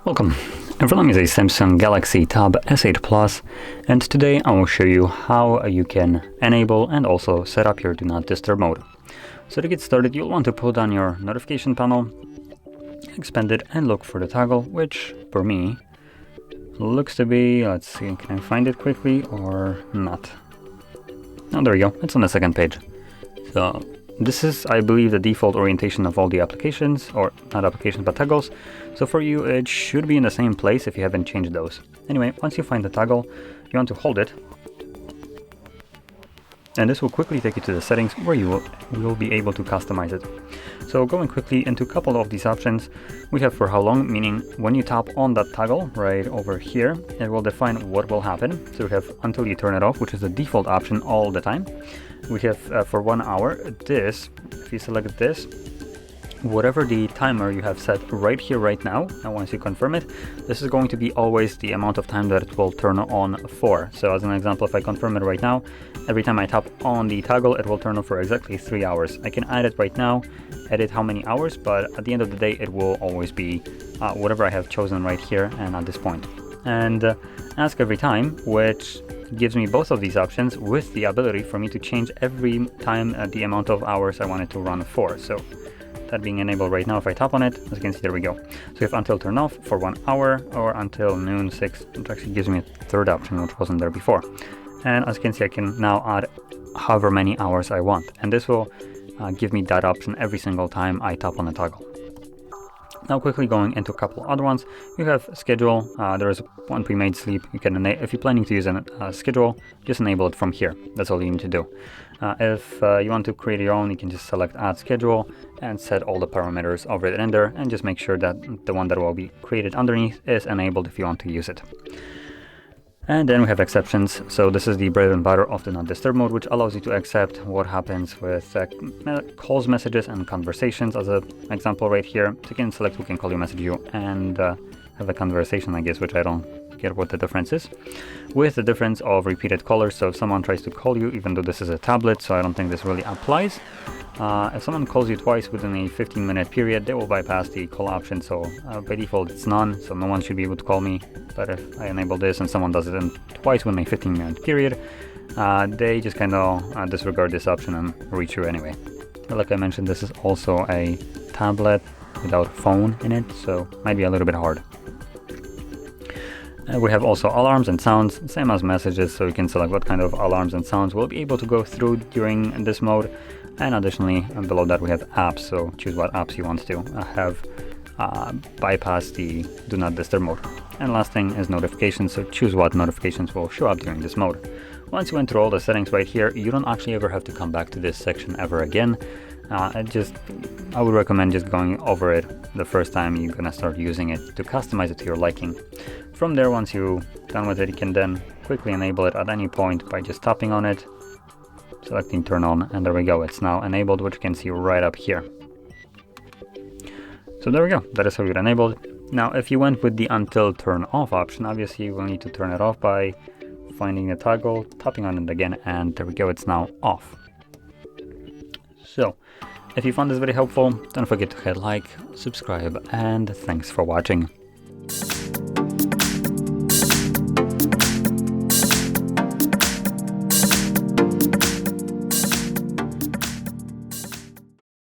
Welcome. In front of me is a Samsung Galaxy Tab S8 Plus, and today I will show you how you can enable and also set up your Do Not Disturb mode. So to get started, you'll want to pull down your notification panel, expand it, and look for the toggle, which for me looks to be, let's see, can I find it quickly or not? Oh, there we go, it's on the second page. So this is, I believe, the default orientation of all the applications, or not applications, but toggles. So for you, it should be in the same place if you haven't changed those. Anyway, once you find the toggle, you want to hold it. And this will quickly take you to the settings where you will be able to customize it. So going quickly into a couple of these options, we have for how long, meaning when you tap on that toggle right over here, it will define what will happen. So we have until you turn it off, which is the default option all the time. We have for 1 hour, this, if you select this, whatever the timer you have set right here, right now, and once you confirm it, this is going to be always the amount of time that it will turn on for. So as an example, if I confirm it right now, every time I tap on the toggle, it will turn on for exactly 3 hours. I can add it right now, edit how many hours, but at the end of the day, it will always be whatever I have chosen right here and at this point. And ask every time, which gives me both of these options with the ability for me to change every time the amount of hours I want it to run for. So that being enabled right now, if I tap on it, as you can see, there we go. So if until turn off for 1 hour or until noon 6, it actually gives me a third option, which wasn't there before. And as you can see, I can now add however many hours I want. And this will give me that option every single time I tap on the toggle. Now quickly going into a couple other ones, you have schedule. There is one pre-made sleep. You can, if you're planning to use a schedule, just enable it from here. That's all you need to do. If you want to create your own, you can just select add schedule and set all the parameters of it in there, and just make sure that the one that will be created underneath is enabled if you want to use it. And then we have exceptions. So this is the bread and butter of the Not Disturb mode, which allows you to accept what happens with calls, messages, and conversations. As an example right here, so you can select who can call you, message you, and have a conversation, I guess, which I don't get what the difference is. With the difference of repeated callers, so if someone tries to call you, even though this is a tablet, so I don't think this really applies. If someone calls you twice within a 15-minute period, they will bypass the call option. So by default, it's none, so no one should be able to call me. But if I enable this and someone does it twice within a 15-minute period, they just kind of disregard this option and reach you anyway. But like I mentioned, this is also a tablet without phone in it, so might be a little bit hard. We have also alarms and sounds, same as messages, so you can select what kind of alarms and sounds will be able to go through during this mode. And additionally, below that we have apps, so choose what apps you want to have bypass the Do Not Disturb mode. And last thing is notifications, so choose what notifications will show up during this mode. Once you went through all the settings right here, you don't actually ever have to come back to this section ever again. I would recommend just going over it the first time you're gonna start using it to customize it to your liking. From there, once you're done with it, you can then quickly enable it at any point by just tapping on it, selecting turn on, and there we go, it's now enabled, which you can see right up here. So there we go, that is how you'd enable it. Now if you went with the until turn off option, obviously you will need to turn it off by finding the toggle, tapping on it again, and there we go, it's now off. So if you found this very helpful, don't forget to hit like, subscribe, and thanks for watching.